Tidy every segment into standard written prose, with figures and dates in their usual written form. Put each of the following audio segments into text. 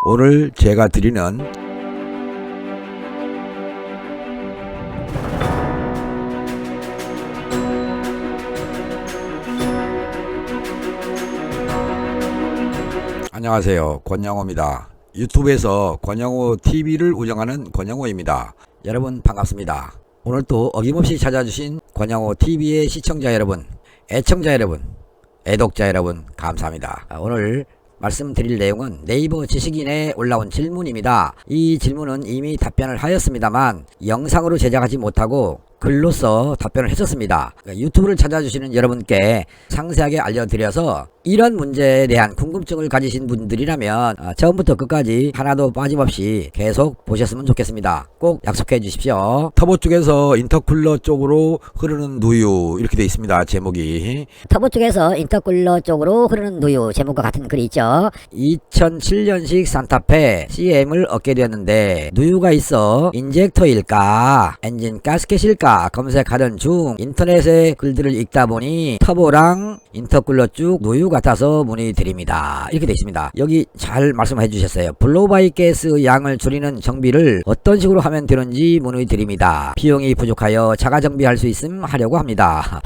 오늘 제가 드리는 안녕하세요, 권양호입니다. 유튜브에서 권양호 TV를 운영하는 권양호입니다. 여러분 반갑습니다. 오늘 또 어김없이 찾아주신 권양호 TV의 시청자 여러분, 애청자 여러분, 애독자 여러분 감사합니다. 오늘 말씀드릴 내용은 네이버 지식인에 올라온 질문입니다. 이 질문은 이미 답변을 하였습니다만 영상으로 제작하지 못하고 글로써 답변을 했었습니다. 유튜브를 찾아주시는 여러분께 상세하게 알려드려서 이런 문제에 대한 궁금증을 가지신 분들이라면 처음부터 끝까지 하나도 빠짐없이 계속 보셨으면 좋겠습니다. 꼭 약속해 주십시오. 터보 쪽에서 인터쿨러 쪽으로 흐르는 누유, 이렇게 되어 있습니다. 제목이 터보 쪽에서 인터쿨러 쪽으로 흐르는 누유, 제목과 같은 글이 있죠. 2007년식 산타페 CM을 얻게 되었는데 누유가 있어 인젝터일까 엔진 가스켓일까 검색하던 중 인터넷에 글들을 읽다 보니 터보랑 인터쿨러 쭉 누유 같아서 문의드립니다. 이렇게 되어 있습니다. 여기 잘 말씀해 주셨어요. 블로우바이 가스 양을 줄이는 정비를 어떤 식으로 하면 되는지 문의드립니다. 비용이 부족하여 자가 정비할 수 있음 하려고 합니다.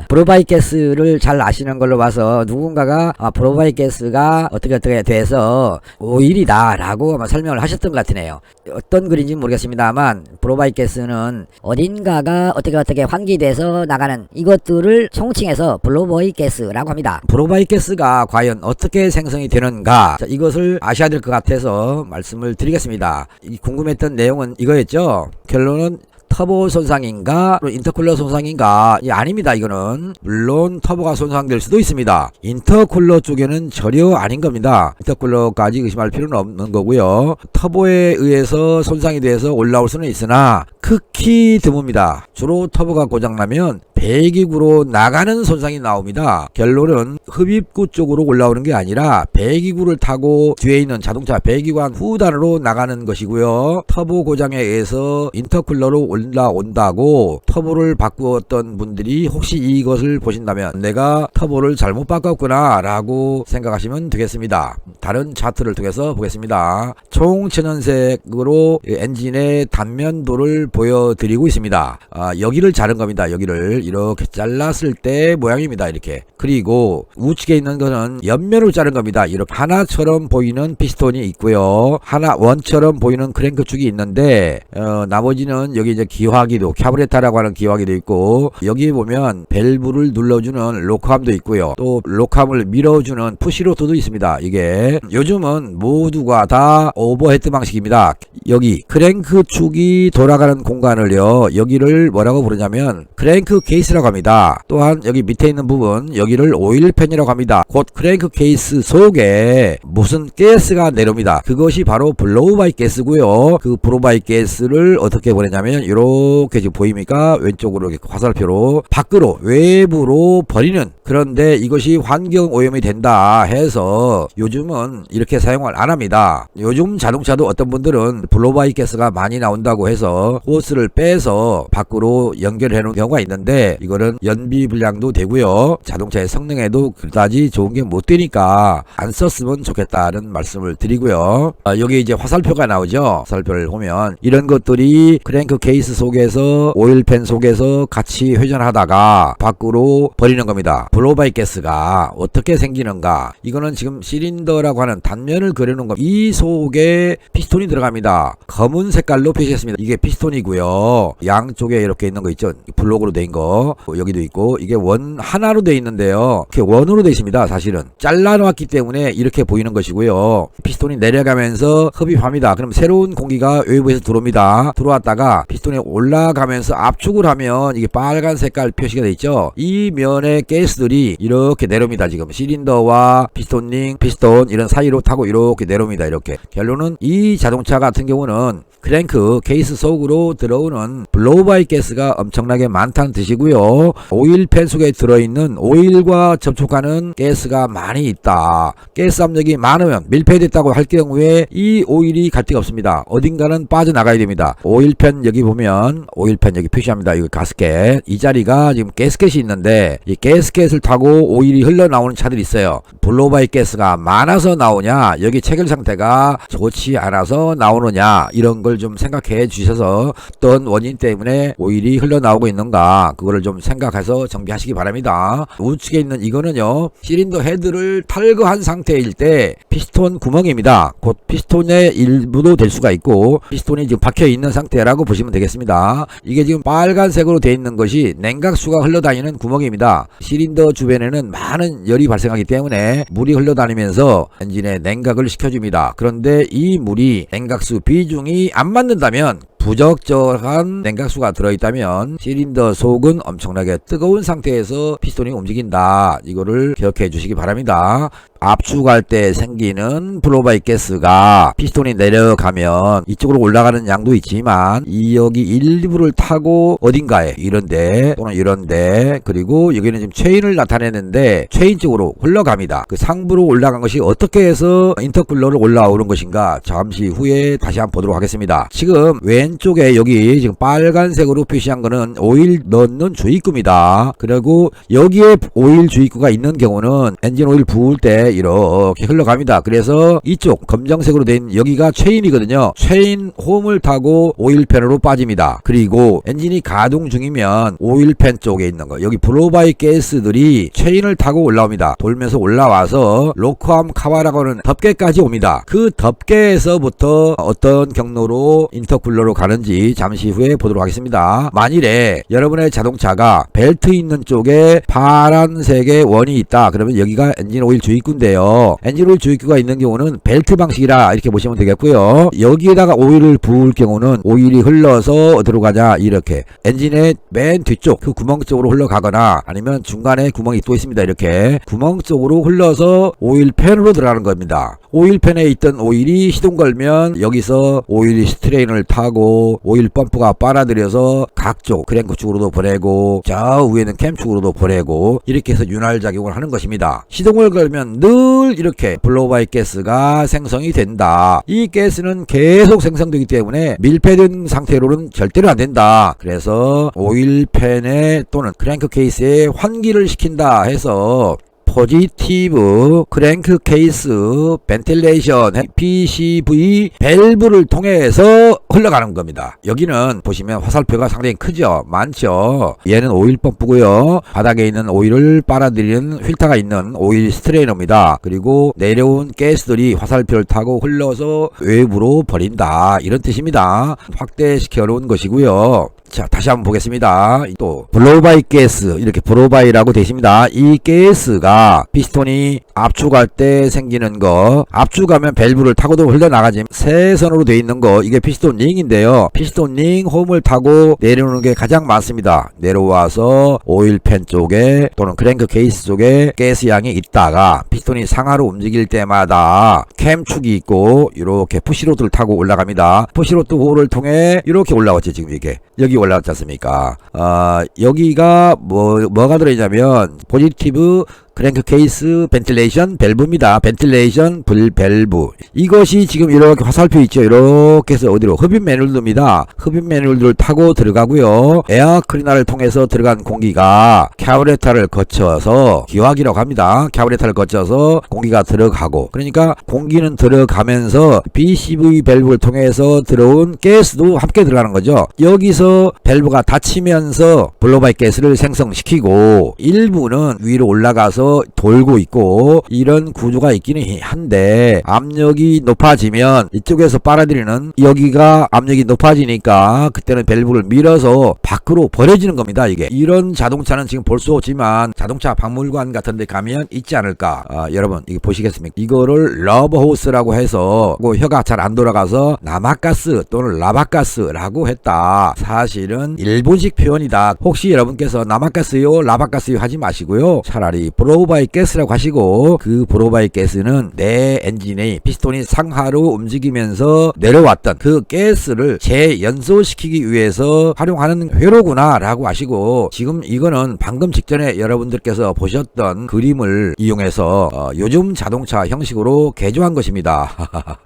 블로우바이 가스를 잘 아시는 걸로 봐서 누군가가 블로우바이 가스가 어떻게 돼서 오일이다 라고 아마 설명을 하셨던 것 같으네요. 어떤 글인지 모르겠습니다만 블로우바이 가스는 어딘가가 어떻게 환기돼서 나가는 이것들을 총칭해서 블로우바이 가스라고 합니다. 블로우바이 가스가 과연 어떻게 생성이 되는가, 자, 이것을 아셔야 될 것 같아서 말씀을 드리겠습니다. 궁금했던 내용은 이거였죠. 결론은 터보 손상인가 인터쿨러 손상인가? 아닙니다. 이거는 물론 터보가 손상될 수도 있습니다. 인터쿨러 쪽에는 전혀 아닌 겁니다. 인터쿨러까지 의심할 필요는 없는 거고요. 터보에 의해서 손상이 돼서 올라올 수는 있으나 극히 드뭅니다. 주로 터보가 고장나면 배기구로 나가는 손상이 나옵니다. 결론은 흡입구 쪽으로 올라오는 게 아니라 배기구를 타고 뒤에 있는 자동차 배기관 후단으로 나가는 것이고요. 터보 고장에 의해서 인터쿨러로 올라온다고 터보를 바꾸었던 분들이 혹시 이것을 보신다면 내가 터보를 잘못 바꿨구나 라고 생각하시면 되겠습니다. 다른 차트를 통해서 보겠습니다. 총천연색으로 엔진의 단면도를 보여드리고 있습니다. 여기를 자른 겁니다. 여기를 이렇게 잘랐을 때 모양입니다. 이렇게. 그리고 우측에 있는 것은 옆면으로 자른 겁니다. 이렇게 하나처럼 보이는 피스톤이 있고요. 하나 원처럼 보이는 크랭크축이 있는데 나머지는 여기 이제 기화기도, 카브레타라고 하는 기화기도 있고, 여기 보면 밸브를 눌러주는 록함도 있고요. 또 록함을 밀어주는 푸시로터도 있습니다. 이게 요즘은 모두가 다 오버헤드 방식입니다. 여기 크랭크축이 돌아가는 공간을요, 여기를 뭐라고 부르냐면 크랭크 케이스라고 합니다. 또한 여기 밑에 있는 부분, 여기를 오일팬이라고 합니다. 곧 크랭크 케이스 속에 무슨 가스가 내려옵니다. 그것이 바로 블로우바이 가스고요. 그 블로우바이 가스를 어떻게 보내냐면 이렇게 지금 보입니까? 왼쪽으로 이렇게 화살표로 밖으로 외부로 버리는, 그런데 이것이 환경 오염이 된다 해서 요즘은 이렇게 사용을 안 합니다. 요즘 자동차도 어떤 분들은 블로우바이 가스가 많이 나온다고 해서 호스를 빼서 밖으로 연결해 놓은 경우가 있는데 이거는 연비 불량도 되고요. 자동차의 성능에도 그다지 좋은 게 못 되니까 안 썼으면 좋겠다는 말씀을 드리고요. 여기 이제 화살표가 나오죠. 화살표를 보면 이런 것들이 크랭크 케이스 속에서 오일팬 속에서 같이 회전하다가 밖으로 버리는 겁니다. 블로우바이 가스가 어떻게 생기는가? 이거는 지금 실린더라고 하는 단면을 그려놓은 겁니다. 이 속에 피스톤이 들어갑니다. 검은 색깔로 표시했습니다. 이게 피스톤이고요. 양쪽에 이렇게 있는 거 있죠. 블록으로 된 거 여기도 있고, 이게 원 하나로 돼 있는데요. 이렇게 원으로 돼 있습니다. 사실은 잘라놓았기 때문에 이렇게 보이는 것이고요. 피스톤이 내려가면서 흡입합니다. 그럼 새로운 공기가 외부에서 들어옵니다. 들어왔다가 피스톤이 올라가면서 압축을 하면 이게 빨간 색깔 표시가 돼 있죠. 이 면의 가스들이 이렇게 내려옵니다. 지금 실린더와 피스톤 이런 사이로 타고 이렇게 내려옵니다. 이렇게. 결론은 이 자동차 같은 경우는 크랭크 케이스 속으로 들어오는 블로우바이 가스가 엄청나게 많다는 뜻이고요. 오일팬 속에 들어있는 오일과 접촉하는 가스가 많이 있다. 가스 압력이 많으면 밀폐됐다고 할 경우에 이 오일이 갈 데가 없습니다. 어딘가는 빠져나가야 됩니다. 오일팬 여기 보면 보시면 오일팬 여기 표시합니다. 이거 가스켓. 이 자리가 지금 가스켓이 있는데 이 가스켓을 타고 오일이 흘러나오는 차들이 있어요. 블로바이 가스가 많아서 나오냐, 여기 체결 상태가 좋지 않아서 나오느냐, 이런 걸 좀 생각해 주셔서 어떤 원인 때문에 오일이 흘러나오고 있는가, 그거를 좀 생각해서 정비하시기 바랍니다. 우측에 있는 이거는요, 실린더 헤드를 탈거한 상태일 때 피스톤 구멍입니다. 곧 피스톤의 일부도 될 수가 있고 피스톤이 지금 박혀 있는 상태라고 보시면 되겠습니다. 이게 지금 빨간색으로 되어 있는 것이 냉각수가 흘러다니는 구멍입니다. 실린더 주변에는 많은 열이 발생하기 때문에 물이 흘러다니면서 엔진에 냉각을 시켜줍니다. 그런데 이 물이 냉각수 비중이 안 맞는다면, 부적절한 냉각수가 들어있다면 실린더 속은 엄청나게 뜨거운 상태에서 피스톤이 움직인다. 이거를 기억해 주시기 바랍니다. 압축할 때 생기는 블로바이 가스가 피스톤이 내려가면 이쪽으로 올라가는 양도 있지만 이 여기 일부를 타고 어딘가에 이런데 또는 이런데, 그리고 여기는 지금 체인을 나타내는데 체인 쪽으로 흘러갑니다. 그 상부로 올라간 것이 어떻게 해서 인터쿨러를 올라오는 것인가, 잠시 후에 다시 한번 보도록 하겠습니다. 지금 왼쪽에 여기 지금 빨간색으로 표시한 거는 오일 넣는 주입구입니다. 그리고 여기에 오일 주입구가 있는 경우는 엔진 오일 부을 때 이렇게 흘러갑니다. 그래서 이쪽 검정색으로 된 여기가 체인이거든요. 체인 홈을 타고 오일팬으로 빠집니다. 그리고 엔진이 가동 중이면 오일팬 쪽에 있는 거, 여기 블로바이 가스들이 체인을 타고 올라옵니다. 돌면서 올라와서 로크암 카와라고 하는 덮개까지 옵니다. 그 덮개에서부터 어떤 경로로 인터쿨러로 가는지 잠시 후에 보도록 하겠습니다. 만일에 여러분의 자동차가 벨트 있는 쪽에 파란색의 원이 있다, 그러면 여기가 엔진 오일 주입구인데요. 엔진 오일 주입구가 있는 경우는 벨트 방식이라 이렇게 보시면 되겠고요. 여기에다가 오일을 부을 경우는 오일이 흘러서 어디로 가냐, 이렇게 엔진의 맨 뒤쪽 그 구멍 쪽으로 흘러가거나 아니면 중간에 구멍이 또 있습니다. 이렇게 구멍 쪽으로 흘러서 오일팬으로 들어가는 겁니다. 오일팬에 있던 오일이 시동 걸면 여기서 오일 스트레인을 타고 오일 펌프가 빨아들여서 각쪽 크랭크 쪽으로도 보내고 저 위에는 캠 쪽으로도 보내고 이렇게 해서 윤활 작용을 하는 것입니다. 시동을 걸면 늘 이렇게 블로바이 가스가 생성이 된다. 이 가스는 계속 생성되기 때문에 밀폐된 상태로는 절대로 안 된다. 그래서 오일팬에 또는 크랭크 케이스에 환기를 시킨다 해서 포지티브 크랭크 케이스 벤틸레이션 PCV 밸브를 통해서 흘러가는 겁니다. 여기는 보시면 화살표가 상당히 크죠, 많죠. 얘는 오일 펌프고요. 바닥에 있는 오일을 빨아들이는 필터가 있는 오일 스트레이너입니다. 그리고 내려온 가스들이 화살표를 타고 흘러서 외부로 버린다, 이런 뜻입니다. 확대시켜 놓은 것이고요. 자, 다시 한번 보겠습니다. 또 블로바이 가스, 이렇게 블로바이라고 되어 있습니다. 이 가스가 피스톤이 압축할 때 생기는 거, 압축하면 밸브를 타고도 흘러나가지 세 선으로 되어 있는 거, 이게 피스톤 링인데요. 피스톤 링 홈을 타고 내려오는 게 가장 많습니다. 내려와서 오일팬 쪽에 또는 크랭크 케이스 쪽에 가스 양이 있다가 피스톤이 상하로 움직일 때마다 캠축이 있고 이렇게 푸시로드를 타고 올라갑니다. 푸시로드 홀을 통해 이렇게 올라왔죠. 지금 이게 여기 올라왔지 않습니까? 여기가 뭐가 들어있냐면 포지티브 크랭크 케이스 벤틸레이션 밸브입니다. 벤틸레이션 밸브. 이것이 지금 이렇게 화살표 있죠. 이렇게 해서 어디로? 흡입 매뉴얼입니다. 흡입 매뉴얼을 타고 들어가고요. 에어 클리너를 통해서 들어간 공기가 캐브레터를 거쳐서 기화기라고 합니다. 캐브레터를 거쳐서 공기가 들어가고, 그러니까 공기는 들어가면서 PCV 밸브를 통해서 들어온 가스도 함께 들어가는 거죠. 여기서 밸브가 닫히면서 블로바이 가스를 생성시키고 일부는 위로 올라가서 돌고 있고 이런 구조가 있기는 한데, 압력이 높아지면 이쪽에서 빨아들이는 여기가 압력이 높아지니까 그때는 밸브를 밀어서 밖으로 버려지는 겁니다. 이게 이런 자동차는 지금 볼 수 없지만 자동차 박물관 같은 데 가면 있지 않을까. 여러분 이거 보시겠습니까? 이거를 러버호스라고 해서 혀가 잘 안 돌아가서 남아가스 또는 라바가스라고 했다. 사실은 일본식 표현이다. 혹시 여러분께서 남아가스요 라바가스요 하지 마시고요, 차라리 블로우바이 가스라고 하시고, 그 블로우바이 가스는 내 엔진의 피스톤이 상하로 움직이면서 내려왔던 그 가스를 재연소시키기 위해서 활용하는 회로구나 라고 하시고, 지금 이거는 방금 직전에 여러분들께서 보셨던 그림을 이용해서 요즘 자동차 형식으로 개조한 것입니다.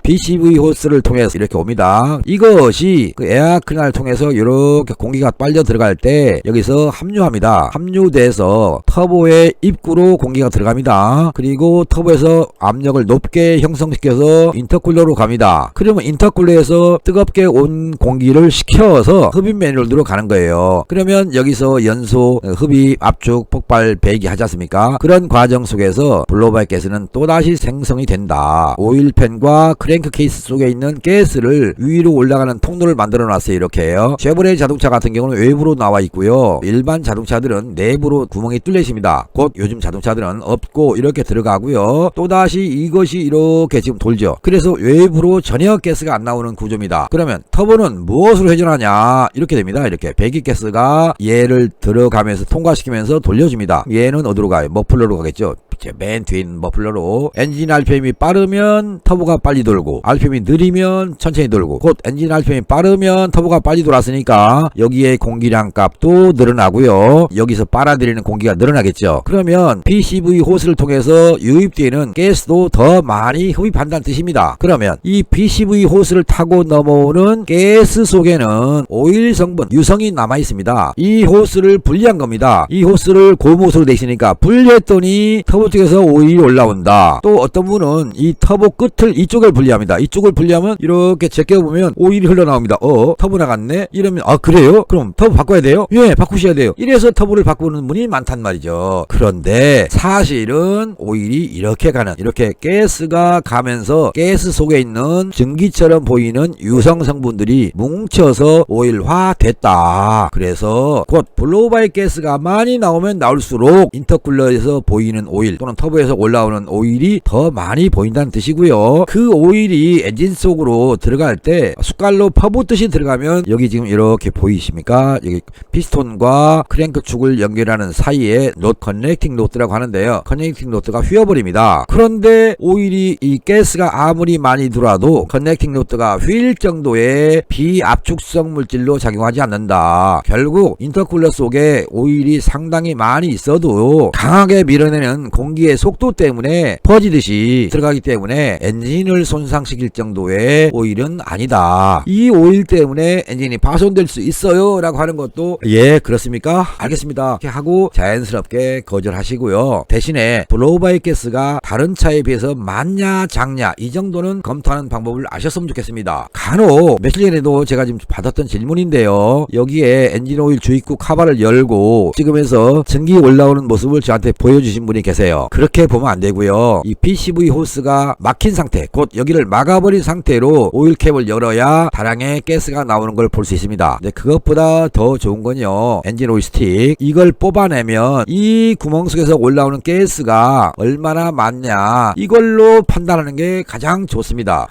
PCV 호스를 통해서 이렇게 옵니다. 이것이 그 에어클리너를 통해서 이렇게 공기가 빨려 들어갈 때 여기서 합류합니다. 합류돼서 터보의 입구로 공기가 들어갑니다. 그리고 터보에서 압력을 높게 형성시켜서 인터쿨러로 갑니다. 그러면 인터쿨러에서 뜨겁게 온 공기를 식혀서 흡입 매뉴얼로 가는 거예요. 그러면 여기서 연소, 흡입, 압축, 폭발, 배기 하지 않습니까? 그런 과정 속에서 블로우바이 가스는 또다시 생성이 된다. 오일팬과 크랭크 케이스 속에 있는 가스를 위로 올라가는 통로를 만들어 놨어요. 이렇게요. 쉐보레 자동차 같은 경우는 외부로 나와 있고요. 일반 자동차들은 내부로 구멍이 뚫려 있습니다. 곧 요즘 자동차들은 없고 이렇게 들어가고요. 또다시 이것이 이렇게 지금 돌죠. 그래서 외부로 전혀 가스가 안 나오는 구조입니다. 그러면 터보는 무엇으로 회전하냐? 이렇게 됩니다. 이렇게 배기가스가 얘를 들어가면서 통과시키면서 돌려줍니다. 얘는 어디로 가요? 머플러로 가겠죠. 맨 뒤에 있는 머플러로. 엔진 RPM이 빠르면 터보가 빨리 돌고, RPM이 느리면 천천히 돌고, 곧 엔진 RPM이 빠르면 터보가 빨리 돌았으니까 여기에 공기량 값도 늘어나고요. 여기서 빨아들이는 공기가 늘어나겠죠. 그러면 PCV 호스를 통해서 유입되는 가스도 더 많이 흡입한다는 뜻입니다. 그러면 이 PCV 호스를 타고 넘어오는 가스 속에는 오일 성분, 유성이 남아 있습니다. 이 호스를 분리한 겁니다. 이 호스를 고무호스로 돼 있으니까 분리했더니 터보 쪽에서 오일이 올라온다. 또 어떤 분은 이 터보 끝을 이쪽을 분리합니다. 이쪽을 분리하면 이렇게 제껴보면 오일이 흘러나옵니다. 터보 나갔네? 이러면 그래요? 그럼 터보 바꿔야 돼요? 예, 바꾸셔야 돼요. 이래서 터보를 바꾸는 분이 많단 말이죠. 그런데 사실은 오일이 이렇게 가는, 이렇게 가스가 가면서 가스 속에 있는 증기처럼 보이는 유성 성분들이 뭉쳐서 오일화 됐다. 그래서 곧 블로우바이 가스가 많이 나오면 나올수록 인터쿨러에서 보이는 오일 또는 터보에서 올라오는 오일이 더 많이 보인다는 뜻이고요. 그 오일이 엔진 속으로 들어갈 때 숟갈로 퍼붓듯이 들어가면 여기 지금 이렇게 보이십니까? 여기 피스톤과 크랭크 축을 연결하는 사이에 커넥팅 노트라고 하는데요. 커넥팅 노트가 휘어버립니다. 그런데 오일이, 이 가스가 아무리 많이 들어와도 커넥팅 노트가 휠 정도의 비압축성 물질로 작용하지 않는다. 결국 인터쿨러 속에 오일이 상당히 많이 있어도 강하게 밀어내는 공기의 속도 때문에 퍼지듯이 들어가기 때문에 엔진을 손상시킬 정도의 오일은 아니다. 이 오일 때문에 엔진이 파손될 수 있어요 라고 하는 것도 예 그렇습니까? 알겠습니다. 이렇게 하고 자연스럽게 거절하시고요. 대신에 블로우바이 가스가 다른 차에 비해서 많냐 작냐 이 정도는 검토하는 방법을 아셨으면 좋겠습니다. 간혹 며칠 전에도 제가 지금 받았던 질문인데요. 여기에 엔진오일 주입구 카바를 열고 찍으면서 증기 올라오는 모습을 저한테 보여주신 분이 계세요. 그렇게 보면 안 되고요. 이 PCV 호스가 막힌 상태, 곧 여기를 막아버린 상태로 오일캡을 열어야 다량의 가스가 나오는 걸 볼 수 있습니다. 근데 그것보다 더 좋은 건요, 엔진 오일 스틱 이걸 뽑아내면 이 구멍 속에서 올라오는 가스가 얼마나 많냐 이걸로 판단하는 게 가장 좋습니다.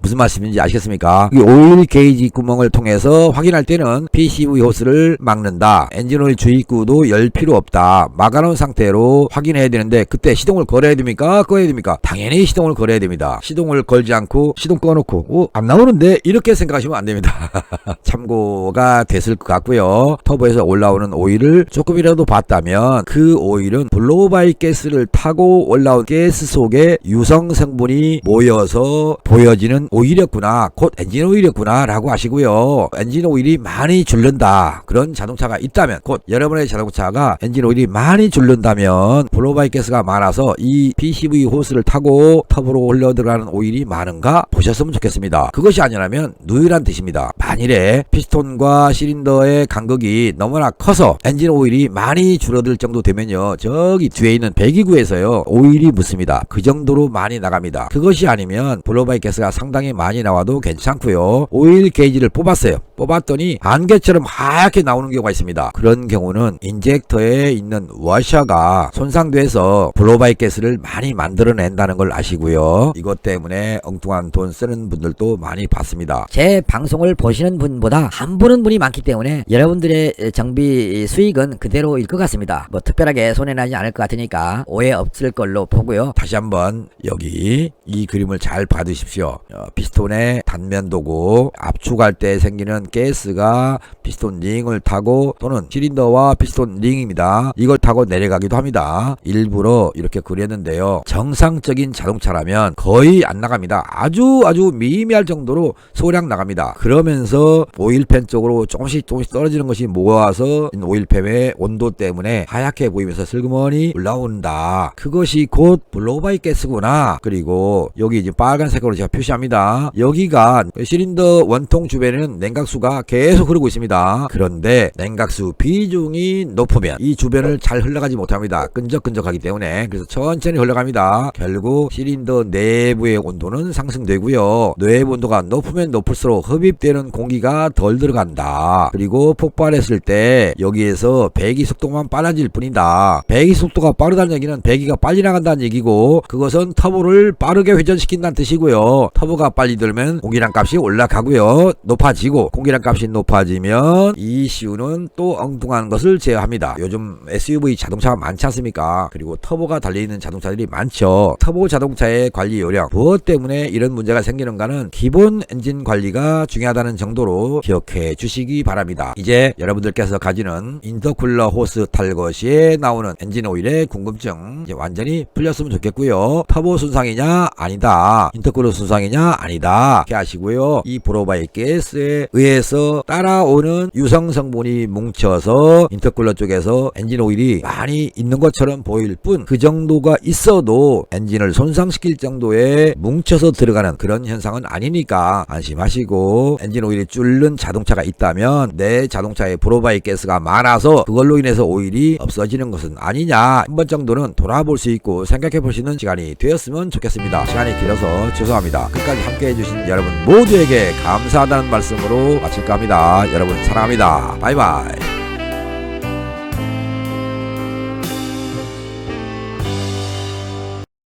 무슨 말씀인지 아시겠습니까? 이 오일 게이지 구멍을 통해서 확인할 때는 PCV 호스를 막는다. 엔진 오일 주입구도 열 필요 없다. 막아놓은 상태로 확인해야 되는데 그때 시동을 걸어야 됩니까? 꺼야 됩니까? 당연히 시동을 걸어야 됩니다. 시동을 걸지 않고 시동 꺼놓고 안 나오는데 이렇게 생각하시면 안 됩니다. 참고가 됐을 것 같고요. 터보에서 올라오는 오일을 조금이라도 봤다면 그 오일은 블로우바이 가스를 타고 올라온 가스 속에 유성 성분이 모여서 보여지는 오일이었구나, 곧 엔진 오일이었구나 라고 하시고요. 엔진 오일이 많이 줄는다 그런 자동차가 있다면, 곧 여러분의 자동차가 엔진 오일이 많이 줄는다면 블로우바이 가스가 많아서 이 PCV 호스를 타고 터보로 흘러들어가는 오일이 많은가 보셨으면 좋겠습니다. 그것이 아니라면 누유란 뜻입니다. 만일에 피스톤과 실린더의 간극이 너무나 커서 엔진 오일이 많이 줄어들 정도 되면요, 저기 뒤에 있는 배기구에서요 오일이 묻습니다. 그 정도로 많이 나갑니다. 그것이 아니면 블로우바이 가스가 상당히 많이 나와도 괜찮고요. 오일 게이지를 뽑았어요. 뽑았더니 안개처럼 하얗게 나오는 경우가 있습니다. 그런 경우는 인젝터에 있는 워셔가 손상돼서 블로바이트 가스를 많이 만들어낸다는 걸 아시고요. 이것 때문에 엉뚱한 돈 쓰는 분들도 많이 봤습니다. 제 방송을 보시는 분보다 안 보는 분이 많기 때문에 여러분들의 정비 수익은 그대로일 것 같습니다. 뭐 특별하게 손해나지 않을 것 같으니까 오해 없을 걸로 보고요. 다시 한번 여기 이 그림을 잘 봐두십시오. 피스톤의 단면도고 압축할 때 생기는 가스가 피스톤 링을 타고 또는 실린더와 피스톤 링입니다. 이걸 타고 내려가기도 합니다. 일부러 이렇게 그렸는데요. 정상적인 자동차라면 거의 안 나갑니다. 아주 미미할 정도로 소량 나갑니다. 그러면서 오일팬 쪽으로 조금씩 떨어지는 것이 모아서 오일팬의 온도 때문에 하얗게 보이면서 슬그머니 올라온다. 그것이 곧 블로바이트 가스구나. 그리고 여기 이제 빨간색으로 제가 표시합니다. 여기가 실린더 원통 주변에는 냉각수가 계속 흐르고 있습니다. 그런데 냉각수 비중이 높으면 이 주변을 잘 흘러가지 못합니다. 끈적끈적하기 때문에. 그래서 천천히 흘러갑니다. 결국 실린더 내부의 온도는 상승되고요. 내부 온도가 높으면 높을수록 흡입되는 공기가 덜 들어간다. 그리고 폭발했을 때 여기에서 배기 속도만 빨라질 뿐이다. 배기 속도가 빠르다는 얘기는 배기가 빨리 나간다는 얘기고, 그것은 터보를 빠르게 회전시킨다는 뜻이고요. 터보가 빨리 들면 공기량 값이 올라가고요. 높아지고 공기량 값이 높아지면 ECU는 또 엉뚱한 것을 제어합니다. 요즘 SUV 자동차가 많지 않습니까? 그리고 터보가 달려있는 자동차들이 많죠. 터보 자동차의 관리 요령, 무엇 때문에 이런 문제가 생기는가는 기본 엔진 관리가 중요하다는 정도로 기억해 주시기 바랍니다. 이제 여러분들께서 가지는 인터쿨러 호스 탈거 시에 나오는 엔진 오일의 궁금증 이제 완전히 풀렸으면 좋겠고요. 터보 손상이냐 아니다, 인터쿨러 손상이냐 아니다 이렇게 아시고요. 이 블로바이트 가스에 의해서 따라오는 유성 성분이 뭉쳐서 인터쿨러 쪽에서 엔진 오일이 많이 있는 것처럼 보일 뿐, 그 정도가 있어도 엔진을 손상시킬 정도의 뭉쳐서 들어가는 그런 현상은 아니니까 안심하시고, 엔진 오일이 뚫는 자동차가 있다면 내 자동차에 블로바이트 가스가 많아서 그걸로 인해서 오일이 없어지는 것은 아니냐, 한 번 정도는 돌아볼 수 있고 생각해 볼 수 있는 시간이 되었으면 좋겠습니다. 시간이 길어서 죄송합니다. 끝까지 함께 해주신 여러분 모두에게 감사하다는 말씀으로 마칠까 합니다. 여러분 사랑합니다. 바이바이.